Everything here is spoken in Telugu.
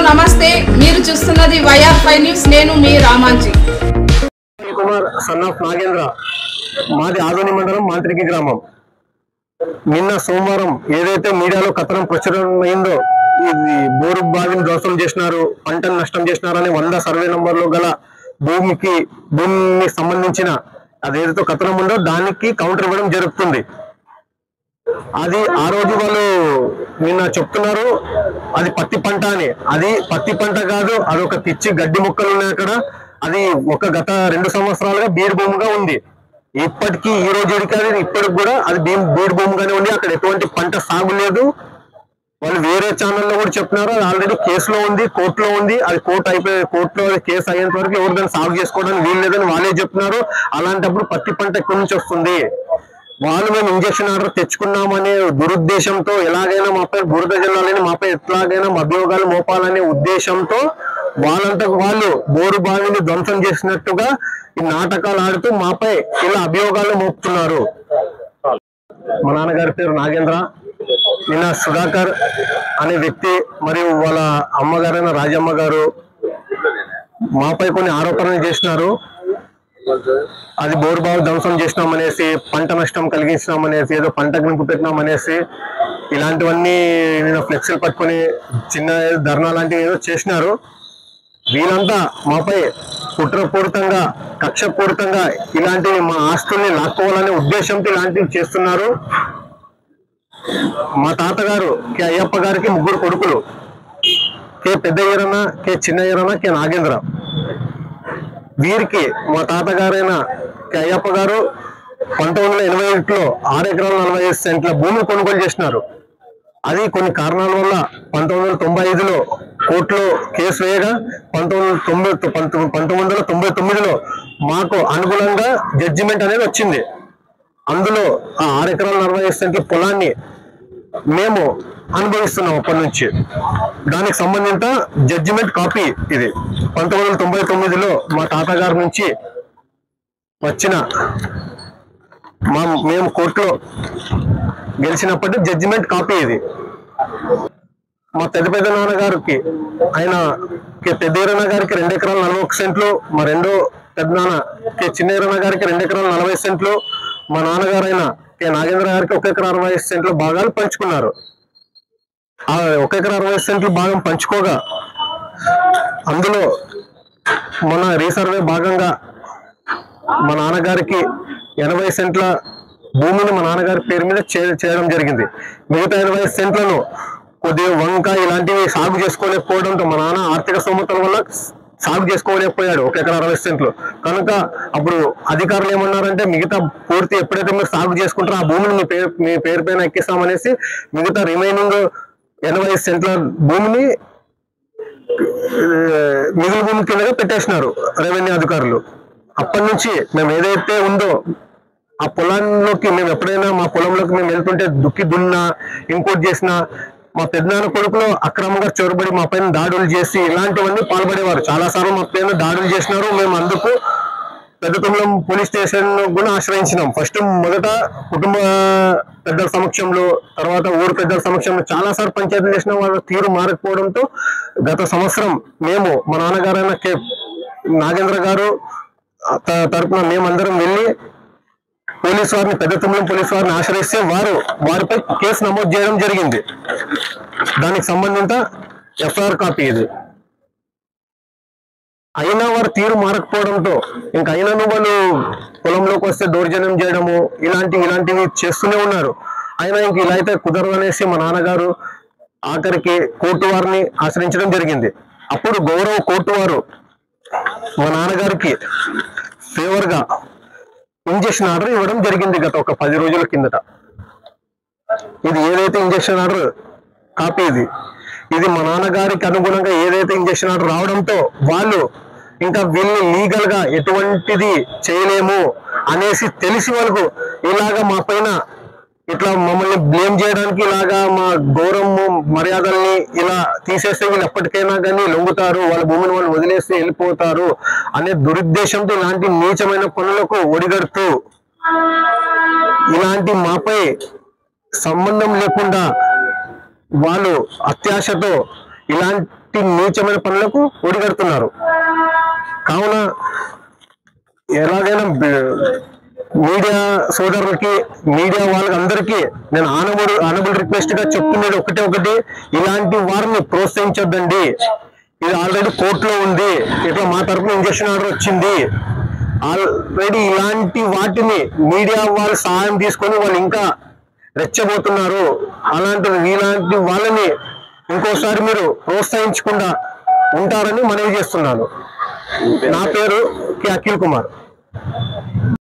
నమస్తే, మీరు చూస్తున్నది YR5 న్యూస్. నేను మీ రామాంజీ కుమార్ సన్ ఆఫ్ నాగేంద్ర. మాది ఆదోని మండలం మాంత్రికి గ్రామం. నిన్న సోమవారం ఏదైతే మీడియాలో కథనం ప్రచురమైందో, ఇది బోరు బావిని ధ్వంసం చేసినారు, పంటను నష్టం చేసినారని 100 సర్వే నంబర్లో గల భూమికి సంబంధించిన అదేదైతే కథనం ఉందో దానికి కౌంటర్ ఇవ్వడం జరుగుతుంది. అది ఆ రోజు వాళ్ళు నిన్న చెప్తున్నారు అది పత్తి పంట అని. అది పత్తి పంట కాదు, అదొక పిచ్చి గడ్డి మొక్కలు ఉన్నాయి అక్కడ. అది గత 2 సంవత్సరాలుగా బీడు భూమిగా ఉంది. ఇప్పటికీ ఈ రోజు ఇప్పటికి కూడా అది బీడు భూమిగానే ఉంది. అక్కడ ఎటువంటి పంట సాగు లేదు. వాళ్ళు వేరే ఛానల్లో కూడా చెప్పినారు అది ఆల్రెడీ కేసులో ఉంది, కోర్టులో ఉంది. అది కోర్టులో కేసు అయ్యేంత వరకు ఎవరు దాన్ని సాగు చేసుకోవడానికి వీలు లేదని వాళ్ళే చెప్తున్నారు. అలాంటప్పుడు పత్తి పంట ఎక్కడి నుంచి వస్తుంది? వాళ్ళు మేము ఇంజక్షన్ ఆర్డర్ తెచ్చుకున్నామనే దురుద్దేశంతో, ఎలాగైనా మాపై బురద జల్లాలని, మాపై ఎట్లాగైనా అభియోగాలు మోపాలనే ఉద్దేశంతో వాళ్ళంతకు వాళ్ళు బోరు బావిని ధ్వంసం చేసినట్టుగా ఈ నాటకాలు ఆడుతూ మాపై ఇలా అభియోగాలు మోపుతున్నారు. మా నాన్నగారి పేరు నాగేంద్ర. నిన్న సుధాకర్ అనే వ్యక్తి మరియు వాళ్ళ అమ్మగారైన రాజమ్మ గారు మాపై కొన్ని ఆరోపణలు చేసినారు. అది బోరుబావు ధ్వంసం చేసినామనేసి, పంట నష్టం కలిగించినామనేసి, ఏదో పంట గుంపు పెట్టినామనేసి, ఇలాంటివన్నీ నేను ఫ్లెక్సీలు పట్టుకొని చిన్న ధర్నా లాంటివి ఏదో చేసినారు. వీళ్ళంతా మాపై కుట్రపూరితంగా, కక్షపూరితంగా ఇలాంటివి మా ఆస్తుల్ని లాక్కోవాలనే ఉద్దేశంతో ఇలాంటివి చేస్తున్నారు. మా తాతగారు కె అయ్యప్ప గారికి 3 కొడుకులు, కె పెద్ద ఈరన్న, కె చిన్న ఈరన్న, కె నాగేంద్ర. వీరికి మా తాతగారైన కె అయ్యప్ప గారు 1981లో 6 ఎకరాల 45 సెంట్ల భూమిని కొనుగోలు చేసినారు. అది కొన్ని కారణాల వల్ల 1995లో కోర్టులో కేసు వేయగా 1999లో మాకు అనుగుణంగా జడ్జిమెంట్ అనేది వచ్చింది. అందులో ఆ 6 ఎకరాల 45 సెంట్ల పొలాన్ని మేము అనుభవిస్తున్నాం అప్పటి నుంచి. దానికి సంబంధించిన జడ్జిమెంట్ కాపీ ఇది. 1999లో మా తాతగారి నుంచి వచ్చిన మేము కోర్టులో గెలిచినప్పటి జడ్జిమెంట్ కాపీ ఇది. మా పెద్ద నాన్నగారికి, ఆయన పెద్దీరన్న గారికి 2 ఎకరాల 41 సెంట్లు, మా రెండో పెద్ద నాన్న కె చిన్నీరన్న గారికి 2 ఎకరాల 40 సెంట్లు, మా నాన్నగారైన కె నాగేంద్ర గారికి 1 ఎకరా 60 సెంట్లు భాగాలు పంచుకున్నారు. ఆ 1 ఎకరా 60 సెంట్లు భాగం పంచుకోగా అందులో మన రీసర్వే భాగంగా మా నాన్నగారికి 80 సెంట్ల భూమిని మా నాన్నగారి పేరు మీద చేయడం జరిగింది. మిగతా 80 సెంట్లను కొద్దిగా వంక ఇలాంటివి సాగు చేసుకోలేకపోవడంతో మా నాన్న ఆర్థిక స్తోమతల వల్ల సాగు చేసుకోలేకపోయాడు 1 ఎకరా 60 సెంట్లు. కనుక అప్పుడు అధికారులు ఏమన్నారంటే, మిగతా పూర్తి ఎప్పుడైతే మీరు సాగు చేసుకుంటారో ఆ భూమిని మీ పేరు పైన ఎక్కిస్తామనేసి మిగతా రిమైనింగ్ 80 సెంట్ల భూమిని మిగులు భూమి కిందగా పెట్టేసినారు రెవెన్యూ అధికారులు. అప్పటి నుంచి మేము ఏదైతే ఉందో ఆ పొలంలోకి మేము ఎప్పుడైనా మా పొలంలోకి మేము వెళ్తుంటే దుక్కి దున్నా, ఇంకోటి చేసిన మా పెద్దనాన్న కొడుకులో అక్రమంగా చొరబడి మా పైన దాడులు చేసి ఇలాంటివన్నీ పాల్పడేవారు. చాలాసార్లు మా పైన దాడులు చేసినారు. మేము అందుకు పెద్దతుమ్మలం పోలీస్ స్టేషన్ కూడా ఆశ్రయించినాం. ఫస్ట్ మొదట కుటుంబ పెద్దల సమక్షంలో, తర్వాత ఊరు పెద్దల సమక్షంలో చాలాసార్లు పంచాయతీలు చేసిన వాళ్ళ తీరు మారకపోవడంతో గత సంవత్సరం మేము మా నాన్నగారైన కె నాగేంద్ర గారు తరపున మేమందరం వెళ్ళి పోలీసు వారిని, పెద్దతుమ్మలం పోలీసు వారిని ఆశ్రయిస్తే వారిపై కేసు నమోదు చేయడం జరిగింది. దానికి సంబంధిత FIR కాపీ ఇది. అయినా వారు తీరు మారకపోవడంతో ఇంకా అయినను వాళ్ళు పొలంలోకి వస్తే దౌర్జన్యం చేయడము ఇలాంటివి చేస్తూనే ఉన్నారు. అయినా ఇంక ఇలా అయితే కుదరదు అనేసి మా నాన్నగారు ఆఖరికి కోర్టు వారిని ఆశ్రయించడం జరిగింది. అప్పుడు గౌరవ కోర్టు వారు మా నాన్నగారికి ఫేవర్గా ఇంజక్షన్ ఆర్డర్ ఇవ్వడం జరిగింది గత ఒక 10 రోజుల కిందట. ఇది ఏదైతే ఇంజక్షన్ ఆర్డర్ కాపీ ఇది మా నాన్నగారికి అనుగుణంగా ఏదైతే ఇంజక్షన్ ఆర్డర్ రావడంతో వాళ్ళు ఇంకా వీళ్ళని లీగల్ గా ఎటువంటిది చేయలేము అనేసి తెలిసి వాళ్ళకు ఇలాగా మా పైన ఇట్లా మమ్మల్ని బ్లేమ్ చేయడానికి, ఇలాగా మా గౌరవం మర్యాదల్ని ఇలా తీసేస్తే వీళ్ళు ఎప్పటికైనా కానీ లొంగుతారు, వాళ్ళ భూమిని వాళ్ళు వదిలేస్తే వెళ్ళిపోతారు అనే దురుద్దేశంతో ఇలాంటి నీచమైన పనులకు ఒడిగడుతూ ఇలాంటి మాపై సంబంధం లేకుండా వాళ్ళు అత్యాశతో ఇలాంటి ఇట్టి నీచమైన పనులకు ఒడిగడుతున్నారు. కావున ఎలాగైనా మీడియా సోదరులకి, మీడియా వాళ్ళకి అందరికీ నేను ఆనబుల్ రిక్వెస్ట్ గా చెప్తున్నది ఒకటి, ఇలాంటి వారిని ప్రోత్సహించొద్దండి. ఇది ఆల్రెడీ కోర్టులో ఉంది, ఇట్లా మా తరఫున ఇంజక్షన్ ఆర్డర్ వచ్చింది ఆల్రెడీ. ఇలాంటి వాటిని మీడియా వాళ్ళు సహాయం తీసుకొని వాళ్ళు ఇంకా రెచ్చబోతున్నారు. ఇలాంటి వాళ్ళని ఇంకోసారి మీరు ప్రోత్సహించకుండా ఉంటారని మనవి చేస్తున్నాను. నా పేరు కె అఖిల్ కుమార్.